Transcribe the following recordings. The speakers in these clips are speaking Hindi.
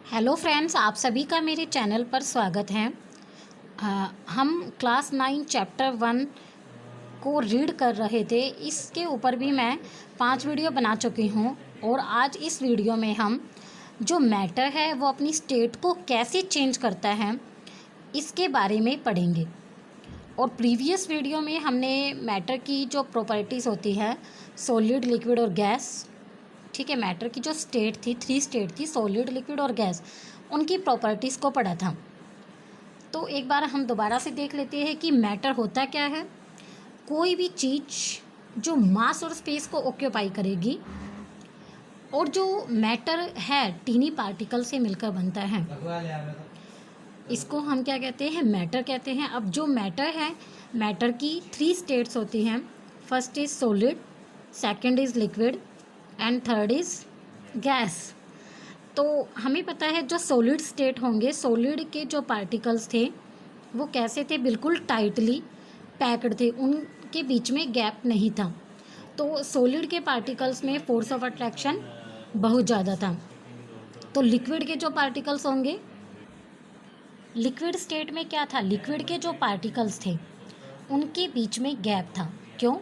हेलो फ्रेंड्स, आप सभी का मेरे चैनल पर स्वागत है। हम क्लास 9 चैप्टर 1 को रीड कर रहे थे। इसके ऊपर भी मैं 5 वीडियो बना चुकी हूँ और आज इस वीडियो में हम जो मैटर है वो अपनी स्टेट को कैसे चेंज करता है इसके बारे में पढ़ेंगे। और प्रीवियस वीडियो में हमने मैटर की जो प्रॉपर्टीज़ होती है, सॉलिड, लिक्विड और गैस, ठीक है, मैटर की जो स्टेट थी, 3 स्टेट थी, सॉलिड, लिक्विड और गैस, उनकी प्रॉपर्टीज़ को पढ़ा था। तो एक बार हम दोबारा से देख लेते हैं कि मैटर होता क्या है। कोई भी चीज़ जो मास और स्पेस को ऑक्यूपाई करेगी, और जो मैटर है टीनी पार्टिकल से मिलकर बनता है, इसको हम क्या कहते हैं? मैटर कहते हैं। अब जो मैटर है, मैटर की 3 स्टेट्स होती हैं। First is solid, second is liquid and third is gas. तो हमें पता है जो सॉलिड स्टेट होंगे, सॉलिड के जो पार्टिकल्स थे वो कैसे थे? बिल्कुल टाइटली पैक्ड थे, उनके बीच में गैप नहीं था। तो सॉलिड के पार्टिकल्स में फोर्स ऑफ अट्रैक्शन बहुत ज़्यादा था। तो लिक्विड के जो पार्टिकल्स होंगे, लिक्विड स्टेट में क्या था? लिक्विड के जो पार्टिकल्स थे उनके बीच में गैप था। क्यों?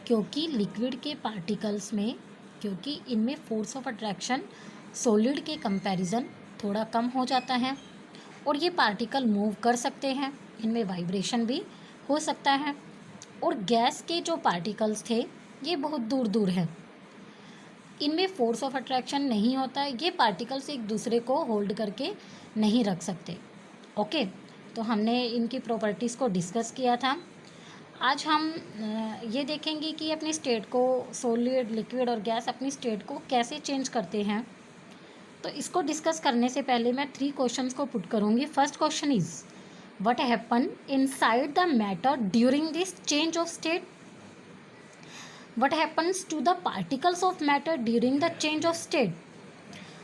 क्योंकि लिक्विड के पार्टिकल्स में, क्योंकि इनमें फोर्स ऑफ अट्रैक्शन सॉलिड के कंपैरिजन थोड़ा कम हो जाता है और ये पार्टिकल मूव कर सकते हैं, इनमें वाइब्रेशन भी हो सकता है। और गैस के जो पार्टिकल्स थे ये बहुत दूर दूर हैं, इनमें फोर्स ऑफ अट्रैक्शन नहीं होता, ये पार्टिकल्स एक दूसरे को होल्ड करके नहीं रख सकते। ओके, तो हमने इनकी प्रॉपर्टीज़ को डिस्कस किया था। आज हम ये देखेंगे कि अपनी स्टेट को, सॉलिड, लिक्विड और गैस, अपनी स्टेट को कैसे चेंज करते हैं। तो इसको डिस्कस करने से पहले मैं 3 क्वेश्चंस को पुट करूँगी। First question is, what happen inside the matter during this change of state? What happens to the particles of matter during the change of state?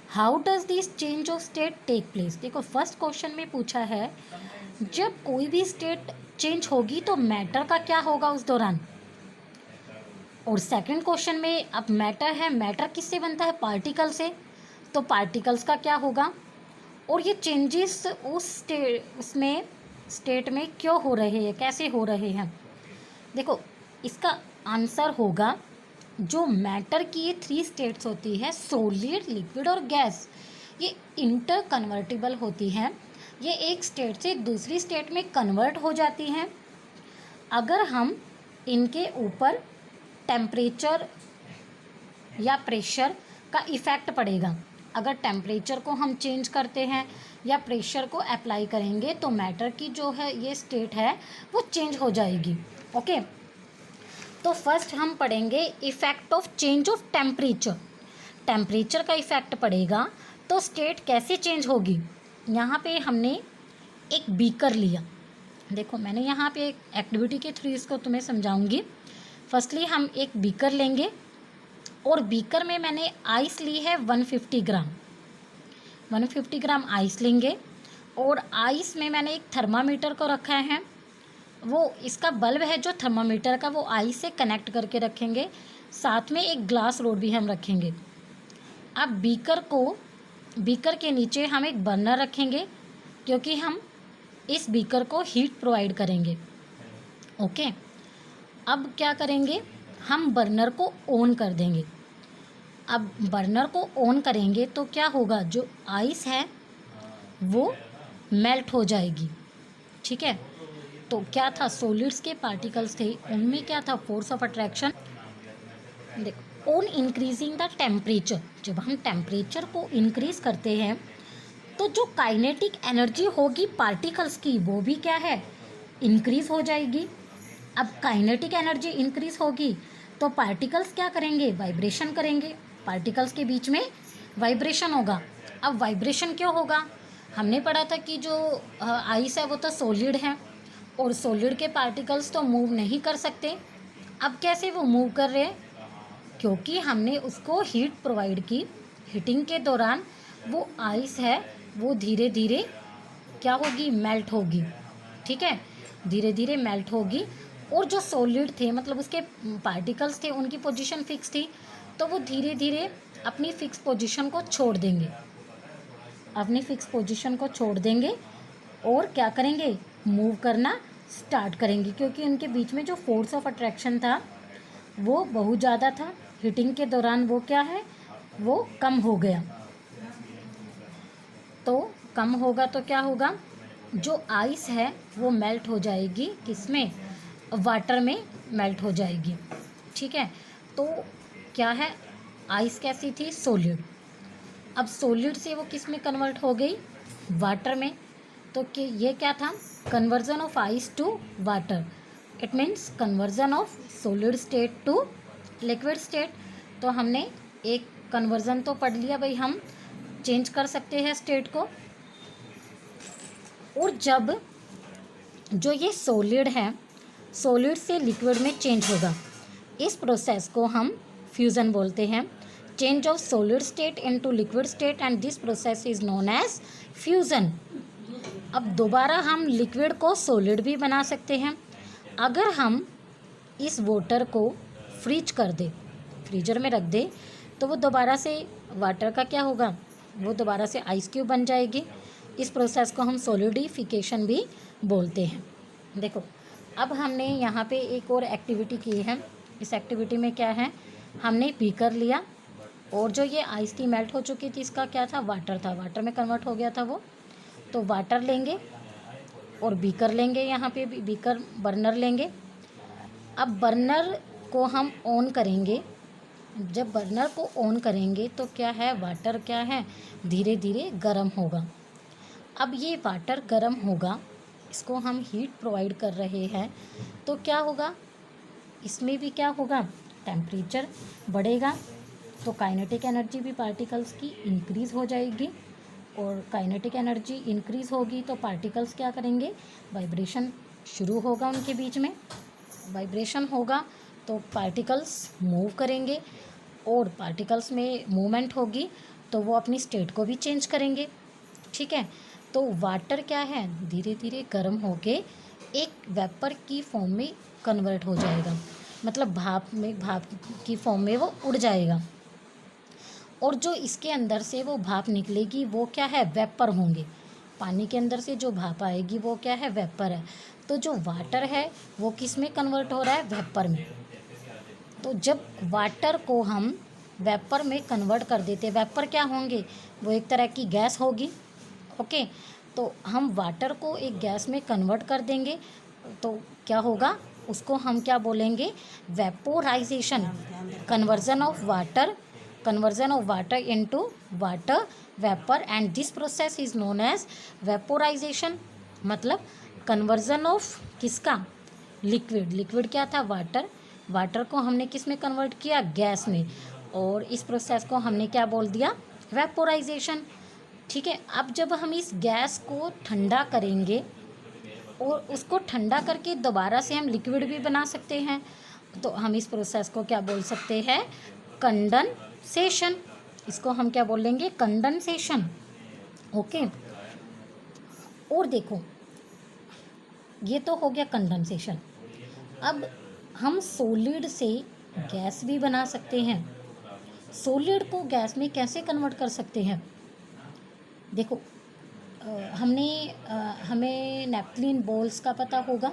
How does this change of state take place? देखो, फर्स्ट क्वेश्चन में पूछा है जब कोई भी स्टेट चेंज होगी तो मैटर का क्या होगा उस दौरान। और सेकंड क्वेश्चन में, अब मैटर है, मैटर किससे बनता है? पार्टिकल से। तो पार्टिकल्स का क्या होगा और ये चेंजेस उस स्टेट में क्यों हो रहे हैं, कैसे हो रहे हैं? देखो, इसका आंसर होगा, जो मैटर की ये 3 स्टेट्स होती है, सॉलिड, लिक्विड और गैस, ये इंटर कन्वर्टिबल होती हैं। ये एक स्टेट से दूसरी स्टेट में कन्वर्ट हो जाती हैं अगर हम इनके ऊपर टेम्परेचर या प्रेशर का इफ़ेक्ट पड़ेगा। अगर टेम्परेचर को हम चेंज करते हैं या प्रेशर को अप्लाई करेंगे तो मैटर की जो है ये स्टेट है वो चेंज हो जाएगी। ओके, तो फर्स्ट हम पढ़ेंगे effect of change of temperature. Temperature का इफ़ेक्ट पड़ेगा तो स्टेट कैसे चेंज होगी। यहाँ पे हमने एक बीकर लिया। देखो, मैंने यहाँ पे एक एक्टिविटी के थ्रू इसको तुम्हें समझाऊंगी। फर्स्टली हम एक बीकर लेंगे और बीकर में मैंने आइस ली है 150 ग्राम। 150 ग्राम आइस लेंगे और आइस में मैंने एक थर्मामीटर को रखा है। वो इसका बल्ब है जो थर्मामीटर का, वो आइस से कनेक्ट करके रखेंगे। साथ में एक ग्लास रोड भी हम रखेंगे। अब बीकर के नीचे हम एक बर्नर रखेंगे क्योंकि हम इस बीकर को हीट प्रोवाइड करेंगे। ओके, अब क्या करेंगे, हम बर्नर को ऑन कर देंगे। अब बर्नर को ऑन करेंगे तो क्या होगा, जो आइस है वो मेल्ट हो जाएगी। ठीक है, तो क्या था, सॉलिड्स के पार्टिकल्स थे, उनमें क्या था, फोर्स ऑफ अट्रैक्शन। देखो, ऑन इंक्रीजिंग द टेम्परेचर, जब हम टेम्परेचर को इंक्रीज़ करते हैं तो जो काइनेटिक एनर्जी होगी पार्टिकल्स की वो भी क्या है, इंक्रीज़ हो जाएगी। अब काइनेटिक एनर्जी इंक्रीज़ होगी तो पार्टिकल्स क्या करेंगे, वाइब्रेशन करेंगे। पार्टिकल्स के बीच में वाइब्रेशन होगा। अब वाइब्रेशन क्यों होगा? हमने पढ़ा था कि जो आइस है वो तो सॉलिड है और सॉलिड के पार्टिकल्स तो मूव नहीं कर सकते। अब कैसे वो मूव कर रहे हैं? क्योंकि हमने उसको हीट प्रोवाइड की। हीटिंग के दौरान वो आइस है वो धीरे धीरे क्या होगी, मेल्ट होगी। ठीक है, धीरे धीरे मेल्ट होगी और जो सॉलिड थे, मतलब उसके पार्टिकल्स थे, उनकी पोजीशन फिक्स थी, तो वो धीरे धीरे अपनी फिक्स पोजीशन को छोड़ देंगे। अपनी फिक्स पोजीशन को छोड़ देंगे और क्या करेंगे, मूव करना स्टार्ट करेंगे, क्योंकि उनके बीच में जो फोर्स ऑफ अट्रैक्शन था वो बहुत ज़्यादा था। हीटिंग के दौरान वो क्या है, वो कम हो गया। तो कम होगा तो क्या होगा, जो आइस है वो मेल्ट हो जाएगी, किसमें, वाटर में मेल्ट हो जाएगी। ठीक है, तो क्या है, आइस कैसी थी, सॉलिड। अब सॉलिड से वो किस में कन्वर्ट हो गई, वाटर में। तो कि ये क्या था, conversion of ice to water, it means conversion of solid state to liquid state. तो हमने एक कन्वर्जन तो पढ़ लिया भाई, हम चेंज कर सकते हैं स्टेट को। और जब जो ये सॉलिड है, सॉलिड से लिक्विड में चेंज होगा, इस प्रोसेस को हम फ्यूज़न बोलते हैं। Change of solid state into liquid state, and this process is known as fusion. अब दोबारा हम लिक्विड को सॉलिड भी बना सकते हैं। अगर हम इस वाटर को फ्रीज कर दे, फ्रीजर में रख दे, तो वो दोबारा से वाटर का क्या होगा, वो दोबारा से आइस क्यूब बन जाएगी। इस प्रोसेस को हम सॉलिडिफिकेशन भी बोलते हैं। देखो, अब हमने यहाँ पे एक और एक्टिविटी की है। इस एक्टिविटी में क्या है, हमने बीकर लिया और जो ये आइस थी मेल्ट हो चुकी थी, इसका क्या था, वाटर था, वाटर में कन्वर्ट हो गया था वो। तो वाटर लेंगे और बीकर लेंगे, यहाँ पे बीकर बर्नर लेंगे। अब बर्नर को हम ऑन करेंगे। जब बर्नर को ऑन करेंगे तो क्या है, वाटर क्या है, धीरे धीरे गर्म होगा। अब ये वाटर गर्म होगा, इसको हम हीट प्रोवाइड कर रहे हैं, तो क्या होगा, इसमें भी क्या होगा, टेम्परेचर बढ़ेगा, तो काइनेटिक एनर्जी भी पार्टिकल्स की इंक्रीज़ हो जाएगी। और काइनेटिक एनर्जी इंक्रीज़ होगी तो पार्टिकल्स क्या करेंगे, वाइब्रेशन शुरू होगा उनके बीच में। वाइब्रेशन होगा तो पार्टिकल्स मूव करेंगे, और पार्टिकल्स में मूवमेंट होगी तो वो अपनी स्टेट को भी चेंज करेंगे। ठीक है, तो वाटर क्या है, धीरे धीरे गर्म होके एक वेपर की फॉर्म में कन्वर्ट हो जाएगा, मतलब भाप की फॉर्म में वो उड़ जाएगा। और जो इसके अंदर से वो भाप निकलेगी वो क्या है, वेपर होंगे। पानी के अंदर से जो भाप आएगी वो क्या है, वेपर है। तो जो वाटर है वो किस में कन्वर्ट हो रहा है, वेपर में। तो जब वाटर को हम वेपर में कन्वर्ट कर देते, वेपर क्या होंगे, वो एक तरह की गैस होगी। ओके, तो हम वाटर को एक गैस में कन्वर्ट कर देंगे तो क्या होगा, उसको हम क्या बोलेंगे, vaporisation, conversion of water into water vapour, and this process is known as vaporisation. मतलब कन्वर्जन ऑफ किसका, लिक्विड क्या था, वाटर को हमने किस में कन्वर्ट किया, गैस में, और इस प्रोसेस को हमने क्या बोल दिया, वेपोराइजेशन। ठीक है, अब जब हम इस गैस को ठंडा करेंगे और उसको ठंडा करके दोबारा से हम लिक्विड भी बना सकते हैं, तो हम इस प्रोसेस को क्या बोल सकते हैं, कंडेंसेशन। इसको हम क्या बोलेंगे, कंडेंसेशन। ओके, और देखो, ये तो हो गया कंडेंसेशन। अब हम सॉलिड से गैस भी बना सकते हैं। सॉलिड को गैस में कैसे कन्वर्ट कर सकते हैं, देखो, हमें नैपथलीन बॉल्स का पता होगा,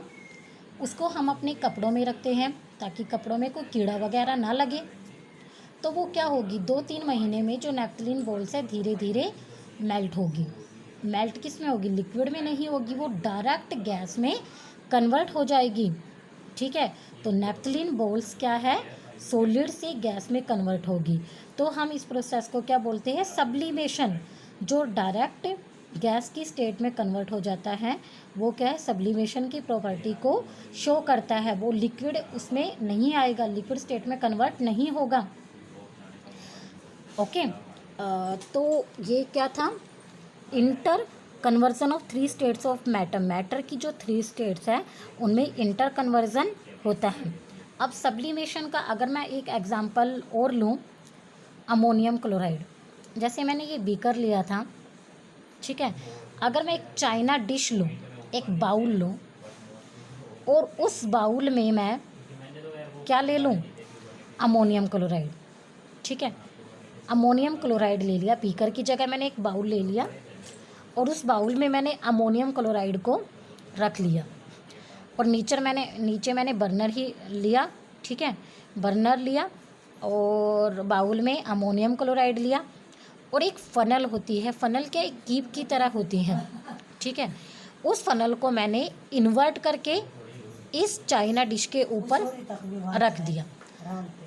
उसको हम अपने कपड़ों में रखते हैं ताकि कपड़ों में कोई कीड़ा वगैरह ना लगे। तो वो क्या होगी, 2-3 महीने में जो नैपथलीन बॉल्स है धीरे धीरे मेल्ट होगी। मेल्ट किस में होगी, लिक्विड में नहीं होगी, वो डायरेक्ट गैस में कन्वर्ट हो जाएगी। ठीक है, तो नैपथलीन बॉल्स क्या है, सॉलिड से गैस में कन्वर्ट होगी। तो हम इस प्रोसेस को क्या बोलते हैं, सब्लिमेशन। जो डायरेक्ट गैस की स्टेट में कन्वर्ट हो जाता है वो क्या है, सब्लिमेशन की प्रॉपर्टी को शो करता है। वो लिक्विड उसमें नहीं आएगा, लिक्विड स्टेट में कन्वर्ट नहीं होगा। ओके, तो ये क्या था, inter conversion of 3 states of matter की जो 3 स्टेट्स हैं उनमें इंटर कन्वर्जन होता है। अब सब्लिमेशन का अगर मैं एक एग्जांपल और लूँ, अमोनियम क्लोराइड, जैसे मैंने ये बीकर लिया था, ठीक है, अगर मैं एक चाइना डिश लूँ, एक बाउल लूँ, और उस बाउल में मैं क्या ले लूँ, अमोनियम क्लोराइड। ठीक है, अमोनियम क्लोराइड ले लिया, बीकर की जगह मैंने एक बाउल ले लिया, और उस बाउल में मैंने अमोनियम क्लोराइड को रख लिया और नीचे मैंने बर्नर ही लिया, ठीक है, बर्नर लिया और बाउल में अमोनियम क्लोराइड लिया और एक फ़नल होती है, फ़नल क्या एक कीप की तरह होती है, ठीक है, उस फ़नल को मैंने इन्वर्ट करके इस चाइना डिश के ऊपर रख दिया।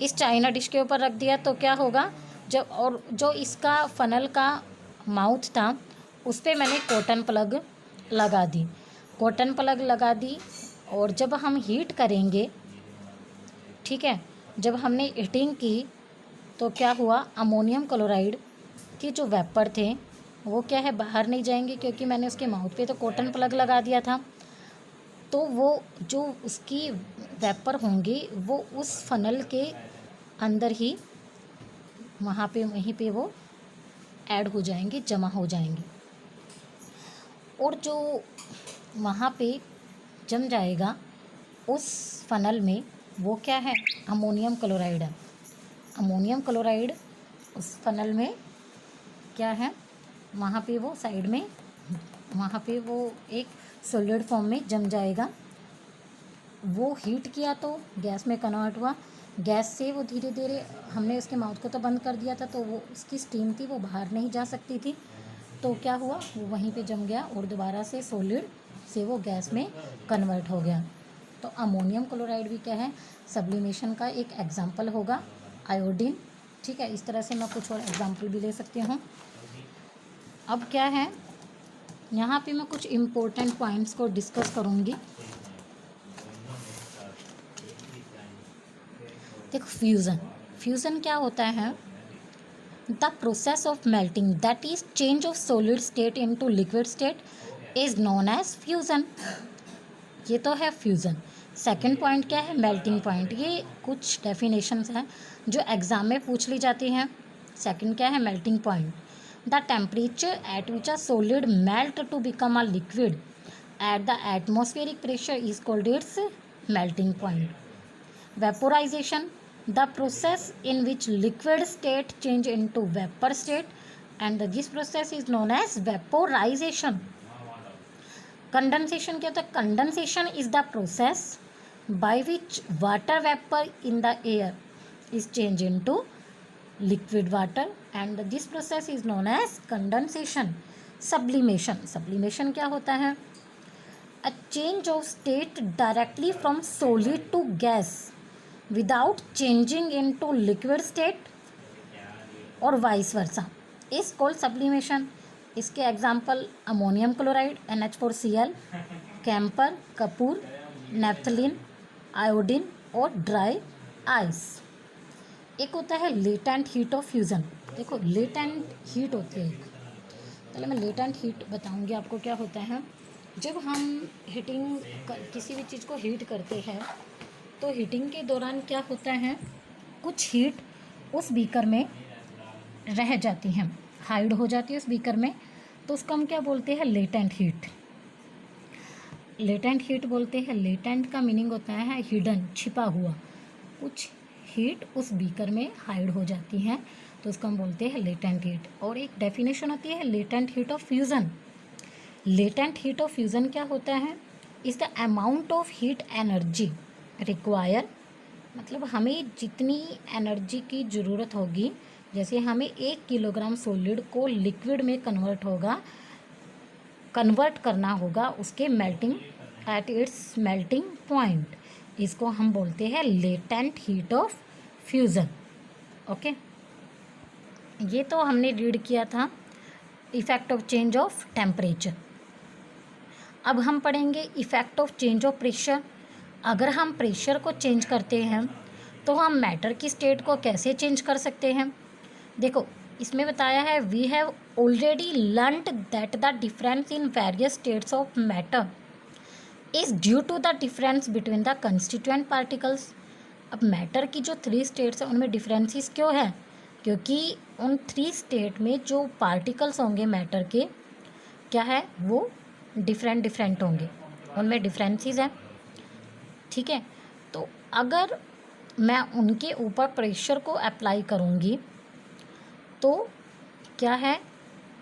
इस चाइना डिश के ऊपर रख दिया तो क्या होगा, जो इसका फ़नल का माउथ था उस पर मैंने कॉटन प्लग लगा दी, कॉटन प्लग लगा दी और जब हम हीट करेंगे, ठीक है, जब हमने हीटिंग की तो क्या हुआ, अमोनियम क्लोराइड के जो वेपर थे वो क्या है बाहर नहीं जाएंगे क्योंकि मैंने उसके माउथ पे तो कॉटन प्लग लगा दिया था। तो वो जो उसकी वेपर होंगे वो उस फनल के अंदर ही वहीं पे वो ऐड हो जाएंगे, जमा हो जाएंगे और जो वहाँ पे जम जाएगा उस फनल में वो क्या है, अमोनियम क्लोराइड है। अमोनियम क्लोराइड उस फनल में क्या है, वहाँ पे वो साइड में वहाँ पे वो एक सॉलिड फॉर्म में जम जाएगा। वो हीट किया तो गैस में कन्वर्ट हुआ, गैस से वो धीरे धीरे हमने उसके माउथ को तो बंद कर दिया था तो वो उसकी स्टीम थी वो बाहर नहीं जा सकती थी, तो क्या हुआ वो वहीं पे जम गया और दोबारा से सॉलिड से वो गैस में कन्वर्ट हो गया। तो अमोनियम क्लोराइड भी क्या है, सब्लिमेशन का एक एग्जाम्पल होगा, आयोडीन, ठीक है। इस तरह से मैं कुछ और एग्जाम्पल भी ले सकती हूँ। अब क्या है, यहाँ पे मैं कुछ इम्पोर्टेंट पॉइंट्स को डिस्कस करूँगी। देखो, फ्यूज़न क्या होता है, the process of melting that is change of solid state into liquid state is known as fusion. ये तो है फ्यूज़न। सेकंड पॉइंट क्या है, मेल्टिंग पॉइंट। ये कुछ डेफिनेशंस हैं जो एग्ज़ाम में पूछ ली जाती हैं। सेकंड क्या है, melting point, the temperature at which a solid melt to become a liquid at the atmospheric pressure is called its melting point. Vaporisation, the process in which liquid state change into vapor state, and this process is known as vaporization. Condensation क्या होता है, condensation is the process by which water vapor in the air is changed into liquid water, and this process is known as condensation. Sublimation क्या होता है, a change of state directly from solid to gas without changing into liquid state और vice versa is called sublimation. इसके example ammonium chloride NH4Cl, camphor, कपूर, नेफ्थलीन, आयोडीन और ड्राई आइस। एक होता है लेटेंट हीट ऑफ फ्यूज़न। देखो, लेटेंट हीट होती है एक, पहले मैं लेटेंट हीट बताऊंगी आपको क्या होता है। जब हम किसी भी चीज़ को हीट करते हैं तो हीटिंग के दौरान क्या होता है, कुछ हीट उस बीकर में रह जाती हैं, हाइड हो जाती है उस बीकर में, तो उसको हम क्या बोलते हैं, लेटेंट हीट। लेटेंट हीट बोलते हैं। लेटेंट का मीनिंग होता है हिडन, छिपा हुआ। कुछ हीट उस बीकर में हाइड हो जाती हैं तो उसको हम बोलते हैं लेटेंट हीट। और एक डेफिनेशन होती है latent heat of fusion. Latent heat of fusion क्या होता है, is the amount of heat energy require, मतलब हमें जितनी एनर्जी की ज़रूरत होगी, जैसे हमें 1 किलोग्राम सॉलिड को लिक्विड में कन्वर्ट करना होगा उसके melting at its melting point, इसको हम बोलते हैं latent heat of fusion. Okay, ये तो हमने रीड किया था effect of change of temperature. अब हम पढ़ेंगे effect of change of pressure. अगर हम प्रेशर को चेंज करते हैं तो हम मैटर की स्टेट को कैसे चेंज कर सकते हैं। देखो, इसमें बताया है we have already learned that the difference in various states of matter is due to the difference between the constituent particles. अब मैटर की जो 3 स्टेट्स हैं उनमें डिफरेंसेस क्यों है, क्योंकि उन 3 स्टेट में जो पार्टिकल्स होंगे मैटर के क्या है, वो डिफरेंट होंगे, उनमें डिफरेंसेस हैं, ठीक है। तो अगर मैं उनके ऊपर प्रेशर को अप्लाई करूँगी तो क्या है,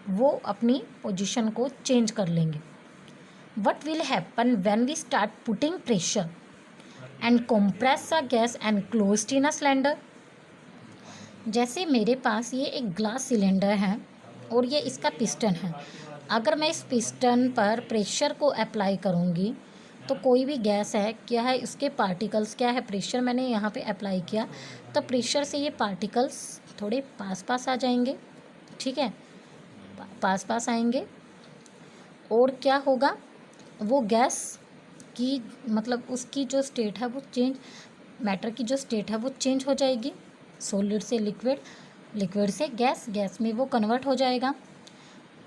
वो अपनी पोजीशन को चेंज कर लेंगे। What will happen when we start putting pressure and compress a gas and closed in a cylinder. जैसे मेरे पास ये एक ग्लास सिलेंडर है और ये इसका पिस्टन है। अगर मैं इस पिस्टन पर प्रेशर को अप्लाई करूँगी तो कोई भी गैस है, क्या है, उसके पार्टिकल्स क्या है, प्रेशर मैंने यहाँ पे अप्लाई किया तो प्रेशर से ये पार्टिकल्स थोड़े पास पास आ जाएंगे, ठीक है, पास पास आएंगे। और क्या होगा, वो गैस की मतलब उसकी जो स्टेट है वो चेंज, मैटर की जो स्टेट है वो चेंज हो जाएगी, सॉलिड से लिक्विड, लिक्विड से गैस, गैस में वो कन्वर्ट हो जाएगा।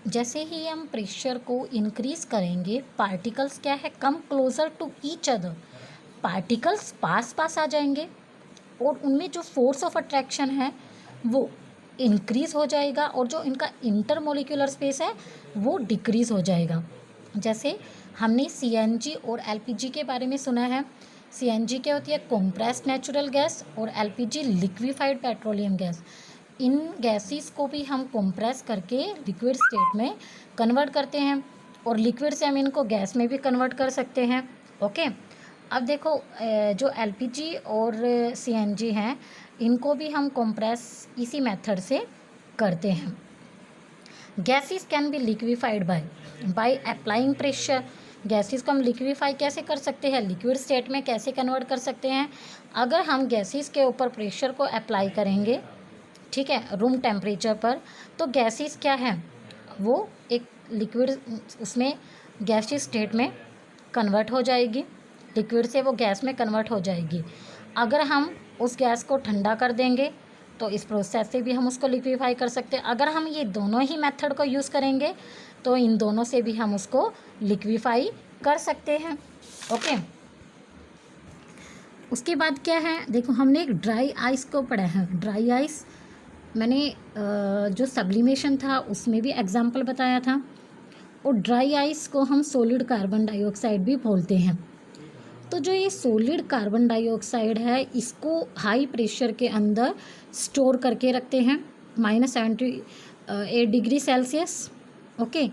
जैसे ही हम प्रेशर को इंक्रीज़ करेंगे, पार्टिकल्स क्या है, come closer to each other, particles पास पास आ जाएंगे और उनमें जो फोर्स ऑफ अट्रैक्शन है वो इंक्रीज़ हो जाएगा और जो इनका इंटरमोलिकुलर स्पेस है वो डिक्रीज़ हो जाएगा। जैसे हमने सीएनजी और एलपीजी के बारे में सुना है। सीएनजी क्या होती है, कंप्रेस्ड नेचुरल गैस, और एलपीजी लिक्विफाइड पेट्रोलियम गैस। इन गैसेस को भी हम कंप्रेस करके लिक्विड स्टेट में कन्वर्ट करते हैं और लिक्विड से हम इनको गैस में भी कन्वर्ट कर सकते हैं। ओके, अब देखो जो एलपीजी और सीएनजी हैं इनको भी हम कंप्रेस इसी मेथड से करते हैं। Gases can be liquefied by applying pressure. Gases को हम लिक्विफाई कैसे कर सकते हैं, लिक्विड स्टेट में कैसे कन्वर्ट कर सकते हैं, अगर हम गैसेस के ऊपर प्रेशर को अप्लाई करेंगे, ठीक है, रूम टेम्परेचर पर, तो गैसेस क्या है, वो एक लिक्विड उसमें गैसीय स्टेट में कन्वर्ट हो जाएगी, लिक्विड से वो गैस में कन्वर्ट हो जाएगी। अगर हम उस गैस को ठंडा कर देंगे तो इस प्रोसेस से भी हम उसको लिक्विफाई कर सकते हैं। अगर हम ये दोनों ही मेथड को यूज़ करेंगे तो इन दोनों से भी हम उसको लिक्विफाई कर सकते हैं। ओके, उसके बाद क्या है, देखो हमने एक ड्राई आइस को पढ़ा है। ड्राई आइस मैंने जो सब्लिमेशन था उसमें भी एग्जाम्पल बताया था। और ड्राई आइस को हम सॉलिड कार्बन डाइऑक्साइड भी बोलते हैं। तो जो ये सॉलिड कार्बन डाइऑक्साइड है इसको हाई प्रेशर के अंदर स्टोर करके रखते हैं -78 डिग्री सेल्सियस। ओके,